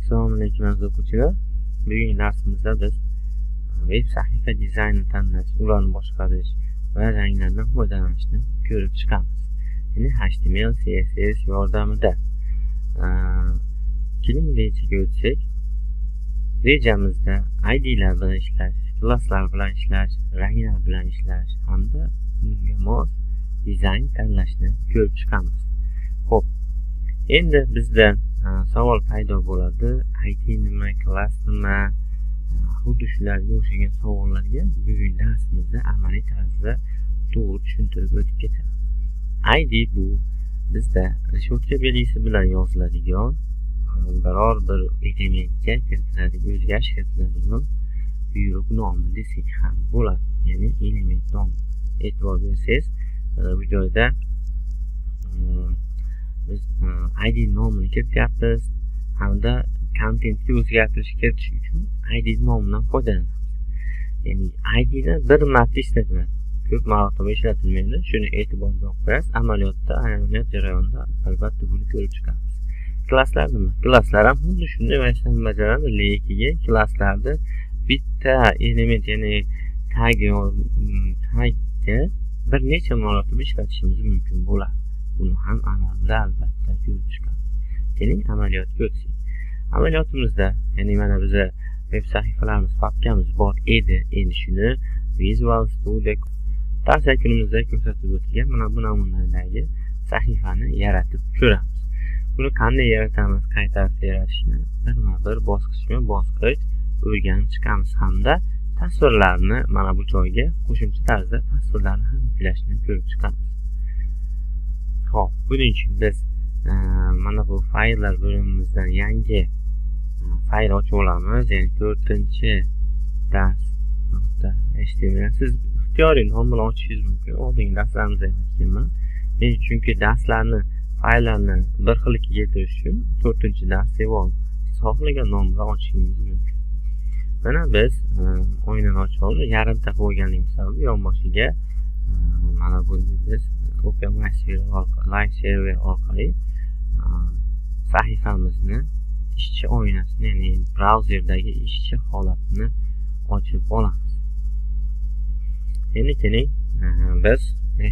Assalomu alaykum aziz o'quvchilar. Bugungi darsimizda biz veb sahifa dizaynini tanlash, ularni boshqarish va ranglardan foydalanishni ko'rib chiqamiz. Ya'ni HTML, CSS yordamida. Keling rejaga o'tsak, rejamizda ID'lar bilan ishlash, klasslar bilan ishlash, ranglar bilan ishlash hamda unga mos dizayn tanlashni ko'rib chiqamiz. Xo'p, endi bizda savol paydo bo'ladi. IT nima, klass nima? Xuddi shularga o'xshagan savollarga bugun darsimizda amaliy tarzda to'g'ri tushuntirib o'tib ketamiz. ID bu bizda reshotka belgisi bilan yoziladigan biror bir elementga kiritiladigan, o'zgarish kiritiladigan buyruq nomi desak ham bo'ladi. Ya'ni element nomi. E'tibor bersangiz, bu joyda biz ID nomini kirityapmiz hamda kontentga o'zgartirish kiritish uchun ID nomidan foydalanamiz. Ya'ni IDni bir marta ishlatiladi, ko'p marotaba ishlatilmaydi. Shuni e'tiborga olib qo'yasiz. Amaliyotda, amaliyot jarayonida albatta buni ko'rib chiqamiz. Klasslar nima? Klasslar ham xuddi shunday vazifani bajaradi, lekin klasslarda bitta element, ya'ni tagga bir necha marotaba ishlatishimiz mumkin bo'ladi. Buni ham amalda albatta ko'rib chiqamiz. Keling amaliyotga o'tsak. Amaliyotimizda, ya'ni mana biza veb sahifalarimiz papkamiz bor edi. Endi shuni Visual Studio dars yakunimizda ko'rsatib o'tilgan mana bu namunadagi sahifani yaratib ko'ramiz. Buni qanday yaratamiz, qay tarzda yaratishni birma-bir, bosqichma-bosqich o'rganib chiqamiz hamda tasvirlarni mana bu joyga qo'shimcha tarzda tasvirlarni ham yuklashni ko'rib chiqamiz. Xo'p, buning uchun biz mana bu fayllar bo'limimizdan yangi fayl ochib olamiz. Ya'ni 4-dars.html. Siz ixtiyoriy nom bilan ochishingiz mumkin. Oldingi darslarimizda ham aytganman. Men chunki darslarni, fayllarni bir xillikka keltirish uchun 4-dars deb oldim. Siz xohlagan nom bilan ochishingiz mumkin. Mana biz o'yinini ochib oldik. Yarimta qo'yganligimiz sababi yonboshiga mana buni biz Open Live Server orqali sahifamizni ishchi oynasini, ya'ni brauzerdagi ishchi holatini ochib olamiz. Endi keling biz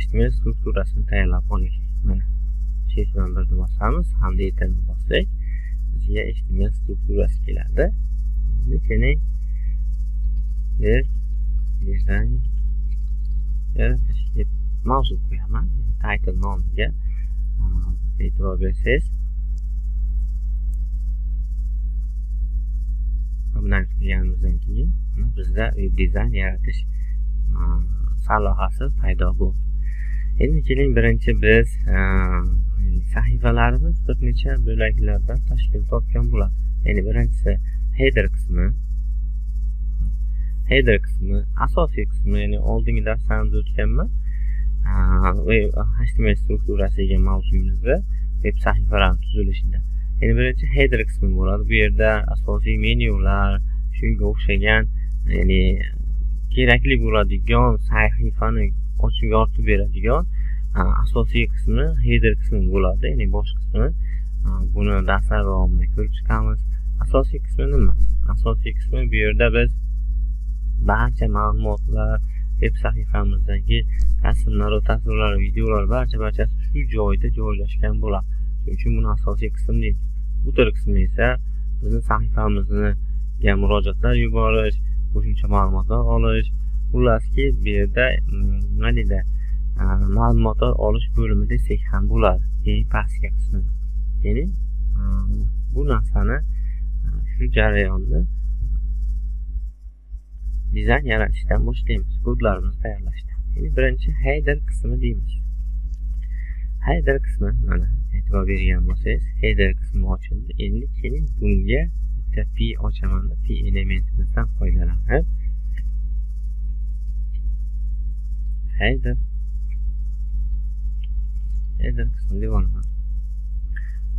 HTML strukturasini tayyorlab olaylik. Mana shift bilan birni bosamiz hamda Enterni bossak, bizga HTML strukturasi keladi. Endi keling design deb mavzu qo'yaman. Ya'ni title nomiga e'tibor bersangiz, bundan qilganimizdan keyin bizda web dizayn yaratish salohasi paydo bo'ldi. Endi keling, birinchi biz sahifalarimiz bir necha bo'laklardan tashkil topgan bo'ladi. Ya'ni birinchisi header qismi, asosiy qismi, ya'ni oldingi darslarimizda o'tganman. HTML strukturasiga mavzumizda web sahifalarning tuzilishida. Endi birinchi header qismi bo'ladi. Bu yerda asosiy menyular, shunga o'xshagan, ya'ni kerakli bo'ladigan sahifani ochib yoritib beradigan asosiy qismi header qismi bo'ladi. Ya'ni bosh qismi buni darslar davomida ko'rib chiqamiz. Asosiy qismi nima? Asosiy qismi bu yerda biz barcha ma'lumotlar, web sahifamizdagi tasvirlar, videolar barchasi shu joyda joylashgan bo'ladi. Shuning uchun buni asosiy qism deymiz. Footer qismi esa bizning sahifamizga murojaatlar yuborish, qo'shimcha ma'lumotlar olish, xullaski bu yerda nima deydi, ma'lumotlar olish bo'limi desak ham bo'ladi. Ya'ni pastki qismi. Ya'ni bu narsani, shu jarayonni dizayn yaratishdan boshlaymiz, kodlarimizni tayyorlashdan. Ya'ni birinchi header qismi deymiz. Header qismi mana e'tibor bergan bo'lsangiz, header qismi ochildi. Endi keling bunga bitta p ochaman, p elementimizdan foydalanib header qismi deb olaman.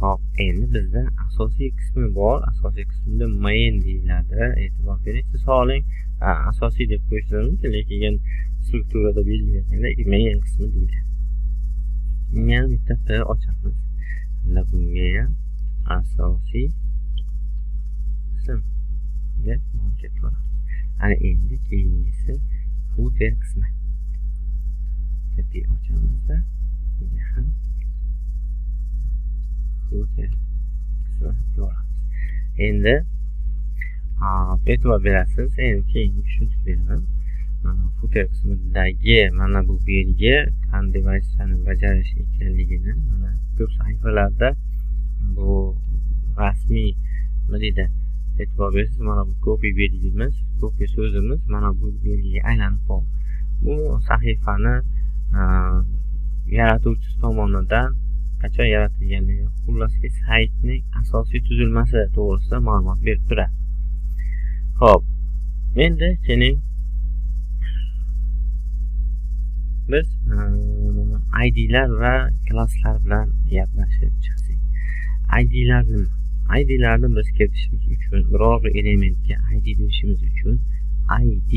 Hop, endi bizda asosiy qismi bor. Asosiy qismda main deyiladi. E'tibor bering, siz xohlang asosiy deb qo'yishingiz mumkin, lekin strukturada belgilanganda main qismi deyiladi. Yana bitta p ochamiz. Hamda bunga ham asosiy ketaveramiz. Ana endi keyingisi footer qismi. Tepi ochamiz-da, bunga ham footer qismini yoramiz. Endi e'tibor berasiz, endi keyin tushuntirib beraman. Footer qismidagi mana bu belgi qanday vazifani bajarish ekanligini mana ko'p sahifalarda bu rasmiy nima deydi, e'tibor berasiz, mana bu copy belgimiz, copy so'zimiz mana bu belgiga aylanib qoldi. Bu sahifani yaratuvchi tomonidan qachon yaratilganligi, xuloski saytning asosiy tuzilmasi to'g'risida ma'lumot berib turadi. Xo'p, endi keling biz ID'lar va klasslar bilan gaplashib chiqsak. ID'lar nima? ID'larni biz kiritishimiz uchun, biror bir elementga ID berishimiz uchun ID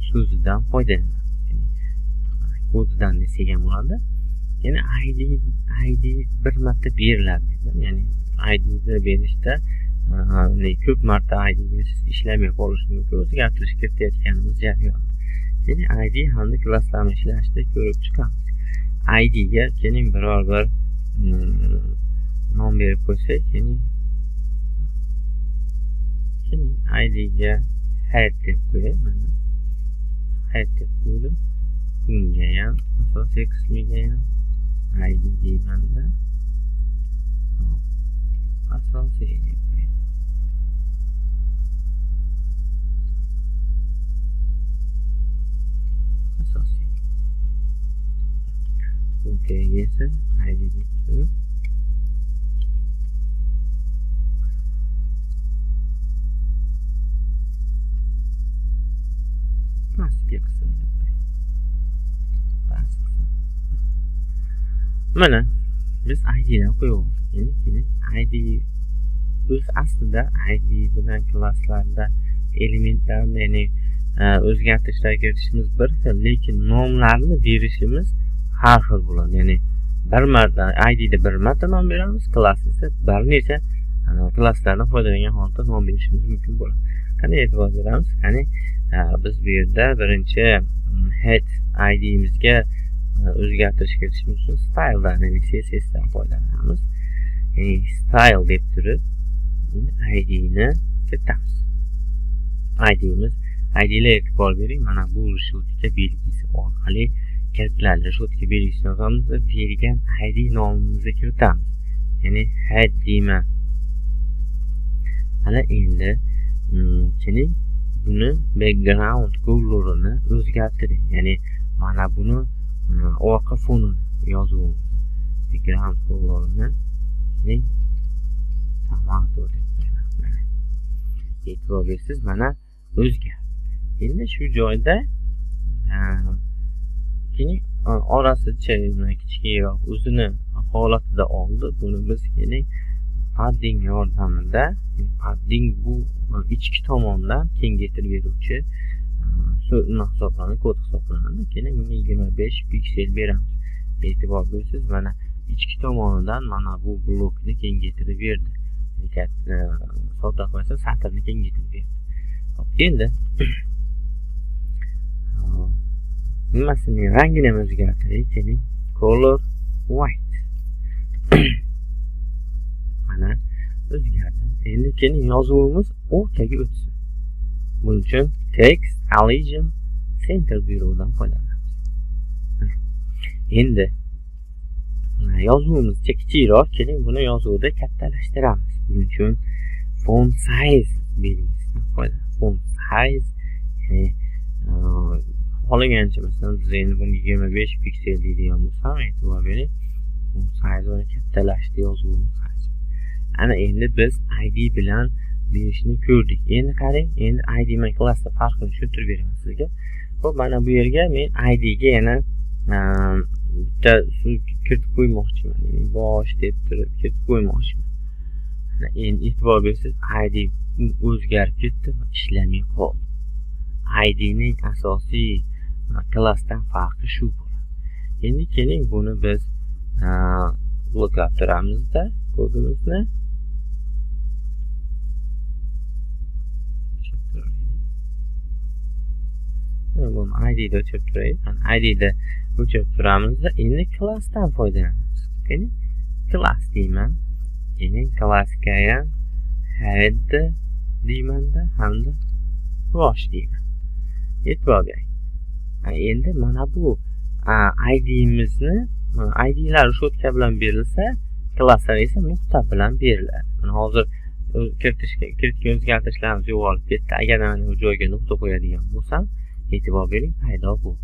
so'zidan foydalanamiz. Ya'ni kodidan desak ham bo'ladi. Ya'ni ID bir marta beriladi. Ya'ni ID'ni berishda ko'p marta ID berish ishlamay qolishi mumkin. O'zgartirish kiritayotganimiz jarayon. Ya'ni ID hamda klasslarni ishlashda ko'rib chiqamiz. IDga keling biror bir nom berib qo'ysak, keling IDga head deb qo'yay. Mana head deb qo'ydim. Bunga ham asosiy qismiga ham ID deymanda. Asosiy deb qo'yay. Asosiy. Bunga esa ID deb qo'yib pastki qism deb qo'yay. Mana biz ID'lar qo'yamiz. Endi ID o'z aslida ID bilan klasslarda elementlarni, ya'ni o'zgartirishlar kiritishimiz bir xil, lekin nomlarni berishimiz har xil bo'ladi. Ya'ni bir marta ID'da bir marta nom beramiz, klass esa bir necha klasslardan foydalangan holda nom berishimiz mumkin bo'ladi. Qani e'tibor beramiz? Qani biz bu yerda birinchi head ID'mizga o'zgartirish kiritishimiz uchun style'dan, ya'ni CSS'dan foydalanamiz. Ya'ni style deb turib ID'ni kiritamiz. ID'lar e'tibor bering, mana bu reshotka belgisi orqali kiritiladi. Reshotka belgisini yozamiz va berilgan ID nomimizni kiritamiz. Ya'ni head deyman. Ana endi keling buni background colorini o'zgartiring. Ya'ni mana buni orqa fonini yozuvimiz. Background colorini keling tomato deb qo'yaman. Mana e'tibor bersiz, mana o'zgardi. Endi shu joyda keling orasicha kichikroq o'zini holatida oldi. Buni biz keling padding yordamida, padding bu ichki tomondan kengaytirib beruvchi so'zlar hisoblanadi, kod hisoblanadi. Keling bunga 25 piksel beramiz. E'tibor bersiz, mana ichki tomonidan mana bu blokni kengaytirib berdi. Sodda qo'ysa satrni kengaytirib berdi. Endi nimasining rangini ham o'zgartiraylik. Keling color white. Mana o'zgardi. Endi keling yozuvimiz o'rtaga o'tsin. Buning uchun text align center byurodan foydalanamiz. Endi yozuvimizcha kichikroq, keling buni yozuvda kattalashtiramiz. Buning uchun font size belgisidan foydalanamiz. Font size, ya'ni xohlagancha, masalan biz endi buni 25 piksel deydigan bo'lsam, e'tibor bering, font size'ini kattalashdi yozuvimiz. Ana endi biz ID bilan berishni ko'rdik. Endi qarang, endi ID bilan klassning farqini tushuntirib beraman sizga. Xo'p, mana bu yerga men ID ga yana bitta kiritib qo'ymoqchiman. Ya'ni bosh deb turib kiritib qo'ymoqchiman. Ana endi e'tibor bersiz, ID o'zgarib ketdi va ishlamay qoldi. ID ning asosiy klassdan farqi shu bo'ladi. Endi keling buni biz bloklab turamizda kodimizni. id'da o'chirib turaylik. Id'da o'chirib turamizda endi klassdan foydalanamiz. Qani class deyman. Endi klassga ham head deymanda hamda wash deyman. E'tibor bering. Endi mana bu id'mizni id'lar shotka bilan berilsa, klasslar esa nuqta bilan beriladi. Mana hozir kiritgan o'zgartirishlarimiz yo'qolib ketdi. Agar mana bu joyga nuqta qo'yadigan bo'lsam, e'tibor bering, paydo bo'ldi.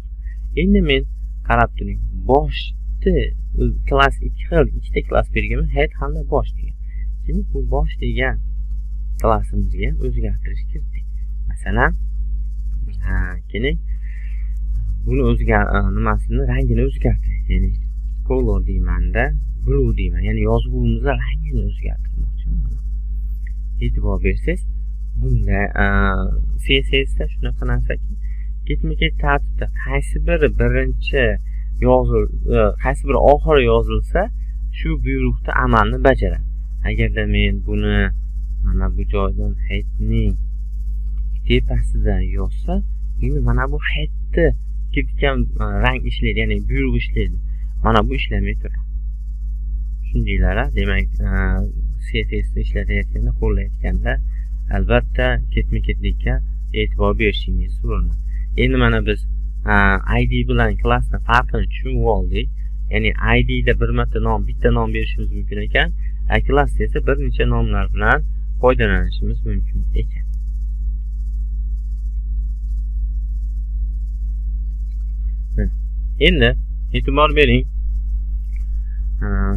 Endi men qarab turing. Boshni klass ikkita klass berganman, head hamda bosh degan. Keyin bu bosh degan klassimizga o'zgartirish kiritdik. Masalan, keyin buni nimasini rangini o'zgartiring. Ya'ni color deymanda, blue deyman. Ya'ni yozuvimizda rangini o'zgartirmoqchiman. E'tibor bersangiz, bunda CSSda shunaqa narsaki, ketma-ket tartibda qaysi biri birinchi qaysi biri oxiri yozilsa, shu buyruqda amalni bajaradi. Agarda men buni mana bu joydan headning tepasidan yozsa, endi mana bu headni ketgan rang ishlaydi, ya'ni buyruq ishlaydi. Mana bu ishlamay turadi. Shundaylar, demak, CSSni ishlatayotganda, qo'llayotganda albatta ketma-ketlikka e'tibor berishingiz so'raladi. Endi mana biz ID bilan klassning farqini tushunib oldik. Ya'ni ID da bitta nom berishimiz mumkin ekan, klass esa bir necha nomlar bilan foydalanishimiz mumkin ekan. Endi e'tibor bering.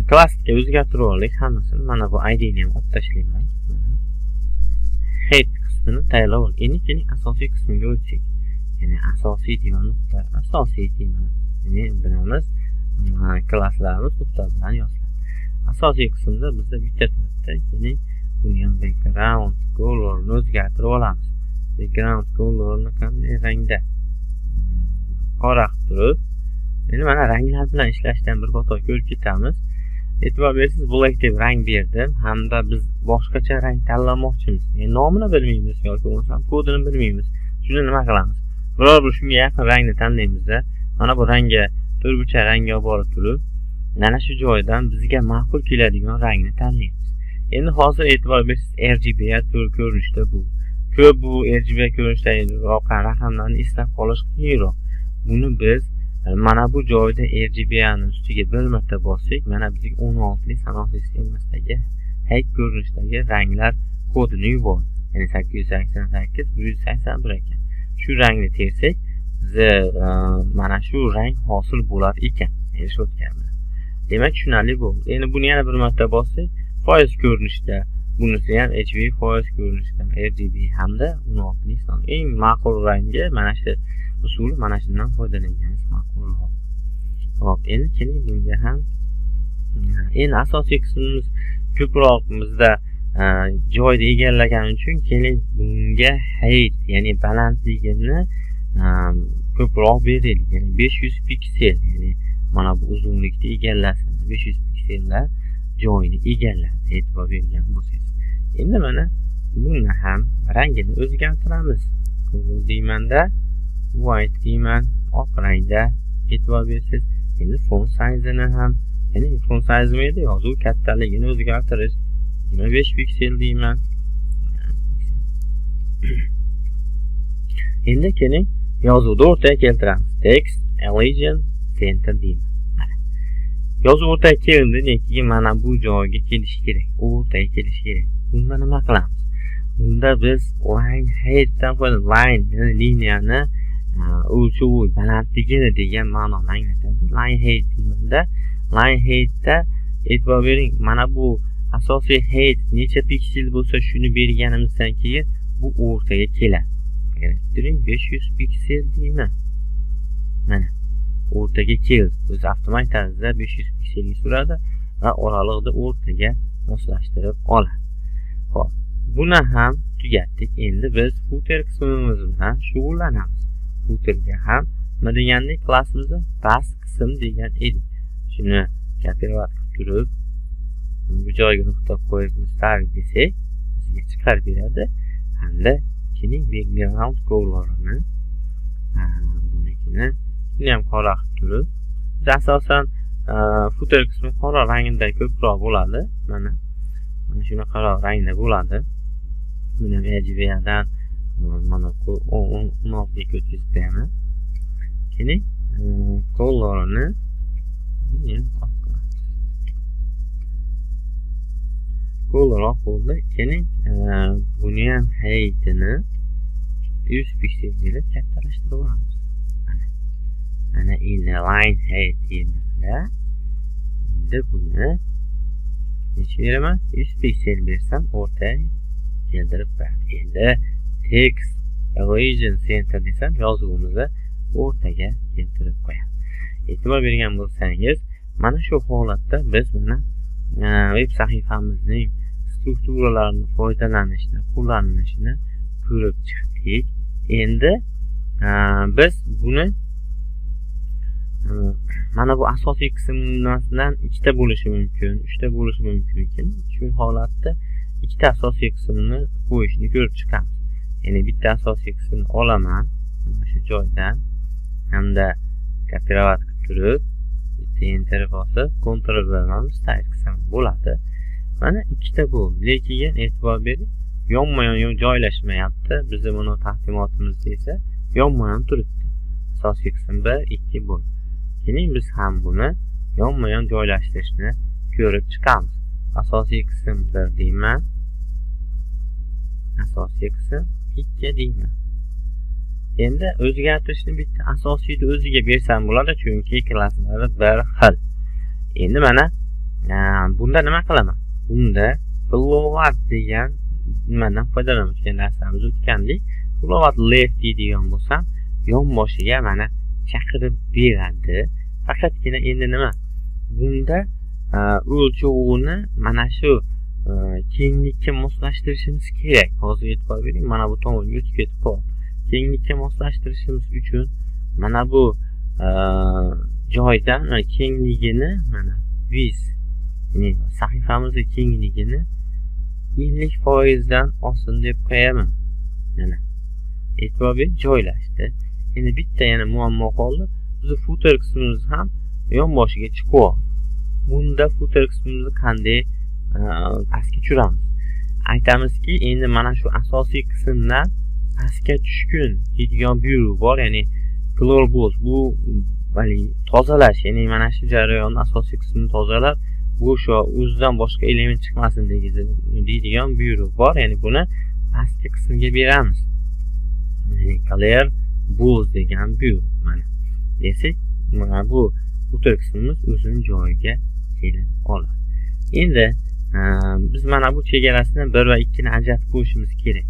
Klassga o'zgartirib oldik hammasini. Mana bu ID ni ham olib tashlayman. Head qismini tayyorlab oldik. Endi keling asosiy qismiga o'tsak. Ya'ni asosiy deyman, nuqta, asosiy deyman. Ya'ni bilamiz, klasslarimiz nuqta bilan yoziladi. Asosiy qismda bizda bitta turibdi. Keyin buni ham background colorni o'zgartirib olamiz. Background colorni qanday rangda? Qora qilib turib, endi mana ranglar bilan ishlashdan bir xato ko'rib ketamiz. E'tibor bersangiz, black deb rang berdim hamda biz boshqacha rang tanlamoqchimiz. Ya'ni nomini bilmaymiz yoki bo'lmasam kodini bilmaymiz. Shuni nima qilamiz? Biror bir shunga yaqin rangni tanlaymiz-da. Mana bu rangga turbucha rangga olib borib turib, mana shu joydan bizga ma'qul keladigan rangni tanlaymiz. Endi hozir e'tibor bersangiz, RGB ko'rinishda bu. Ko'p bu RGB ko'rinishdagi raqamlarni eslab qolish qiyinroq. Buni biz mana bu joyda RGB ni ustiga bir marta bossak, mana bizga 16 sanoqli sxemasdagi head ko'rinishdagi ranglar kodini yubordi. Ya'ni 888 181 ekan. Shu rangni tersak, mana shu rang hosil bo'lar ekan. Eshitgan bilan. Demak, tushunarli bo'ldi. Endi buni yana bir marta bossak, foiz ko'rinishda, bunisi ham HV foiz ko'rinishda, RGB hamda 16 son. Eng ma'qul rangi mana shu usul, mana shundan foydalanganingiz ma'qulroq. Xo'p, endi keling bunga ham endi asosiy qismimiz ko'proq bizda joyda egallagani uchun keling bunga height, ya'ni balandligini ko'proq beraylik. Ya'ni 500 piksel, ya'ni mana bu uzunlikni egallasin. 500 piksellar joyini egalladi, e'tibor bergan bo'lsangiz. Endi mana buni ham rangini o'zgartiramiz. Color deymanda, white deyman, oq rangda, e'tibor bersangiz. Endi font size-ni ham, ya'ni font size edi, yozuv kattaligini o'zgartirish. 25 piksel deyman. Endi keling yozuvni o'rtaga keltiramiz. Text, religion, center deyman. Yozuv o'rtaga keldi, keyin mana bu joyga kelish kerak. O'rtaga kelish kerak. Bunda nima qilamiz? Bunda biz line height'dan foydalanamiz. Line, liniyani o'lchovi balandligini degan ma'noni anglatadi. Line height deymanda, line height'da e'tibor bering, mana bu asosiy height necha piksel bo'lsa shuni berganimizdan keyin bu o'rtaga keladi. Qarang, 500 piksel deyman. Mana o'rtaga keldi. O'zi avtomatik tarzda 500 pikselga suradi va oraliqni o'rtaga moslashtirib oladi. Xo'p, buni ham tugatdik. Endi biz footer qismimiz bilan shug'ullanamiz. Footerga ham nima degandek, klassimizda past qism degan edik. Shuni kopirovat qilib turib, bu joyga nuqta qo'yib stavить desak, bizga chiqarib beradi. Hamda keling background color'ini buni rangini buni ham qora qilib turib, biz asosan footer qismi qora rangda ko'proq bo'ladi. Mana shunaqa rangda bo'ladi. Buni ham RGB'dan mana 16 ga o'tkazib qo'yaman. Keyin kolorini ko'lroq bo'ldi. Keyin buni ham heightini 100 piksel qilib kattalashtirib olamiz. Ana inline height deyman-da. Endi buni necha beraman? 100 piksel bersam o'rtaga keltirib beradi. Endi text region center desam yozuvimizni o'rtaga keltirib qo'yadi. E'tibor bergan bo'lsangiz, mana shu holatda biz mana web sahifamizning strukturalarini foydalanishni, qo'llanishini ko'rib chiqdik. Endi biz buni mana bu asosiy qismdan ikkita bo'lishi mumkin, uchta bo'lishi mumkin. Shu holatda ikkita asosiy qismni qo'yishni ko'rib chiqamiz. Ya'ni bitta asosiy qismni olaman, mana shu joydan hamda kopirovat qilib turib, bitta enter bosib, Ctrl bilan style qilsam bo'ladi. Mana ikkita bo'ldi. Lekin e'tibor bering, yonma-yon joylashmayapti. Bizning buni taqdimotimizda esa yonma-yon turibdi. Asosiy qism 1, 2 bo'ldi. Keyin biz ham buni yonma-yon joylashtirishni ko'rib chiqamiz. Asosiy qism 1 deyman. Asosiy qism 2 deyman. Endi o'zgartirishni bitta asosiyni o'ziga bersam bo'ladi, chunki klasslari bir xil. Endi mana bunda nima qilaman? Bunda float degan nimadan foydalanayotgan narsamiz o'tgandik. Float left deydigan bo'lsam, yonboshiga mana chaqirib beradi. Faqatgina endi nima? Bunda o'lchovini mana shu kenglikka moslashtirishimiz kerak. Hozir e'tibor bering, mana bu tomonga o'tib ketib qoldi. Kenglikka moslashtirishimiz uchun mana bu joydan kengligini mana width, ya'ni sahifamizning kengligini 50% dan oshsin deb qo'yaman. Mana e'tibor bering, joylashdi. Endi bitta yana muammo qoldi. Biz footer qismimiz ham yonboshiga chiqib. Bunda footer qismimizni qanday pastga tushiramiz? Aytamizki, endi mana shu asosiy qismdan pastga tushkun deydigan buyruq bor, ya'ni global bu tozalash, ya'ni mana shu jarayonni asosiy qismini tozalab, bu shu o'zidan boshqa element chiqmasin deydigan buyruq bor, ya'ni buni pastki qismga beramiz. Ya'ni clear both degan buyruq mana. Desak, mana bu footer qismimiz o'zining joyiga kelib oladi. Endi biz mana bu chegarasini 1 va 2 ni ajratib qo'yishimiz kerak.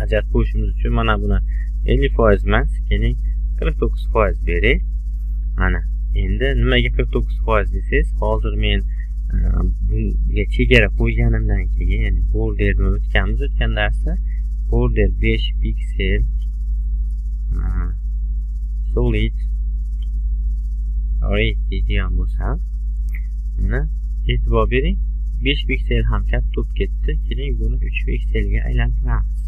Ajratib qo'yishimiz uchun mana buni 50% emas, keyin 49% beraylik. Mana endi nimaga 49% desangiz, hozir men bunga chegara qo'yganimdan keyin, ya'ni borderni o'tgan darsda border 5 piksel solid array deydigan bo'lsam, mana e'tibor bering, 5 piksel ham katta bo'lib ketdi. Keyin buni 3 pikselga aylantiramiz.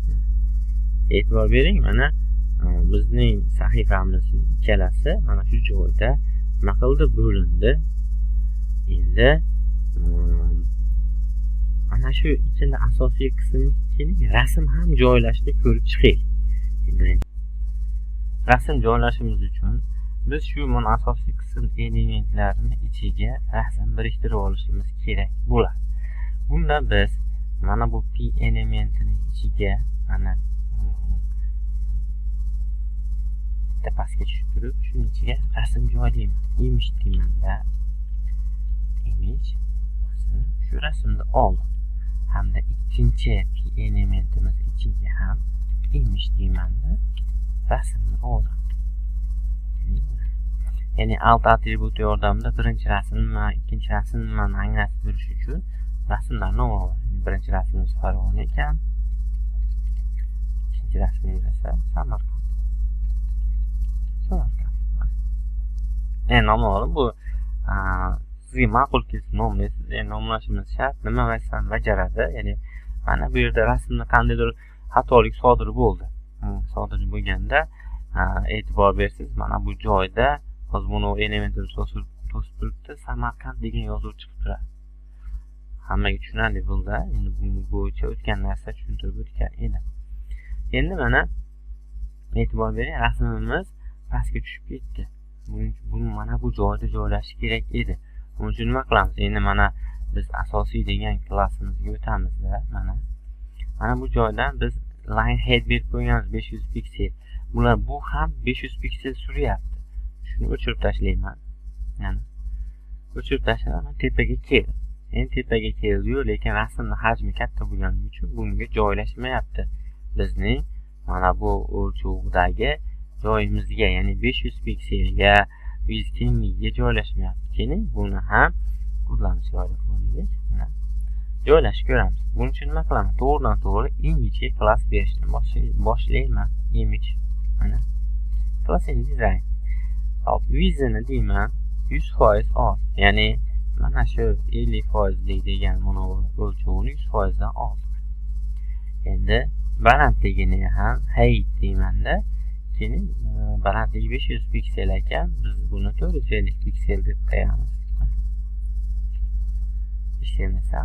E'tibor bering, mana bizning sahifamizning ikkalasi mana shu joyda nima qildi, bo'lindi. Endi mana shu ichida asosiy qismga rasm ham joylashni ko'rib chiqaylik. Rasm joylashimiz uchun biz shu mana asosiy qism elementlarini ichiga rasm biriktirib olishimiz kerak bo'ladi. Bunda biz mana bu p elementining ichiga mana bitta pastga tushib turib, shuning ichiga rasm joylayman. Image deymanda, image shu rasmni oldim. Hamda ikkinchi p elementimiz ichiga ham image deymanda rasmni oldim. Ya'ni alt atribut yordamida birinchi rasmni, ikkinchi rasmni anglatib berish uchun rasmlarni olaman. Birinchi rasmimiz Farg'ona ekan, ikkinchi rasmimiz esa Samarqand. Nom olib, bu sizga ma'qul kelsa nomlaysiz. Nomlashimiz shart, nima qilsam bajaradi. Ya'ni mana bu yerda rasmni qandaydir xatolik sodir bo'ldi. Sodir bo'lganda e'tibor bersangiz, mana bu joyda hozir buni elementini to'sib turibdi, Samarqand degan yozuv chiqib turadi. Hammaga tushunarli bo'ldi. Endi bu bo'yicha o'tgan narsa tushuntirib o'tgan edim. Endi mana e'tibor bering, rasmimiz pastga tushib ketdi. Bu mana bu joyda joylashishi kerak edi. Buning uchun nima qilamiz? Endi mana biz asosiy degan klassimizga o'tamiz-da. Mana bu joydan biz line head berib qo'yganmiz 500 piksel. Bu ham 500 piksel suryapti. Shuni o'chirib tashlayman. O'chirib tashlaman, tepaga keldi. Endi tepaga keldi-yu, lekin rasmning hajmi katta bo'lgani uchun bunga joylashmayapti. Bizning mana bu o'lchovdagi joyimizga, ya'ni 500 pikselga, 100 kengligiga joylashmayapti. Keling, buni ham kodlarni chiroyli qo'yaylik. Joylashib ko'ramiz. Buning uchun nima qilaman? To'g'ridan-to'g'ri image ga klass berishni boshlayman. Image. Mana class in design. Hop, width'ini deyman 100% ol. Ya'ni mana shu 50% degan mana o'lchovini 100% dan oldik. Endi balandligini ham height deymanda, keyin balandligi 500 piksel ekan, biz buni 450 piksel deb qo'yamiz. Ishlansa,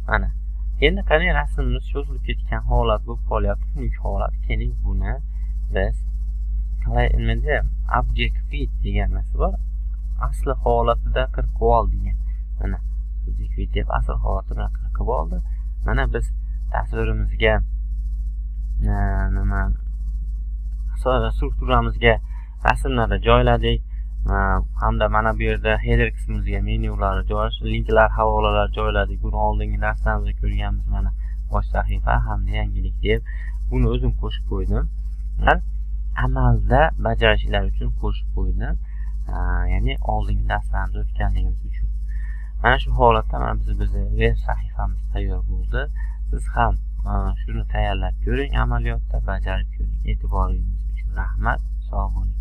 mana. Endi qani rasmimiz cho'zilib ketgan holat bo'lib qolyapti, xunuk holat. Keling, buni biz qalayimizda object fit degan narsa bor. Asli holatida qirqib ol degan. Mana object fit deb asl holatida qirqib oldi. Mana biz tasvirimizga nima strukturamizga rasmlarni joyladik. Hamda mana bu yerda header qismimizga menyular joylashdik, linklar, havolalar joyladik. Buni oldingi darslarimizda ko'rganmiz, mana bosh sahifa hamda yangilik deb buni o'zim qo'shib qo'ydim. Amalda bajarishlar uchun qo'shib qo'ydim. Ya'ni oldingi darslarimizda o'tganligimiz uchun. Mana shu holatda mana bizning web sahifamiz tayyor bo'ldi. Siz ham shuni tayyorlab ko'ring, amaliyotda bajarib ko'ring. E'tiboringiz uchun rahmat. Sog' bo'ling.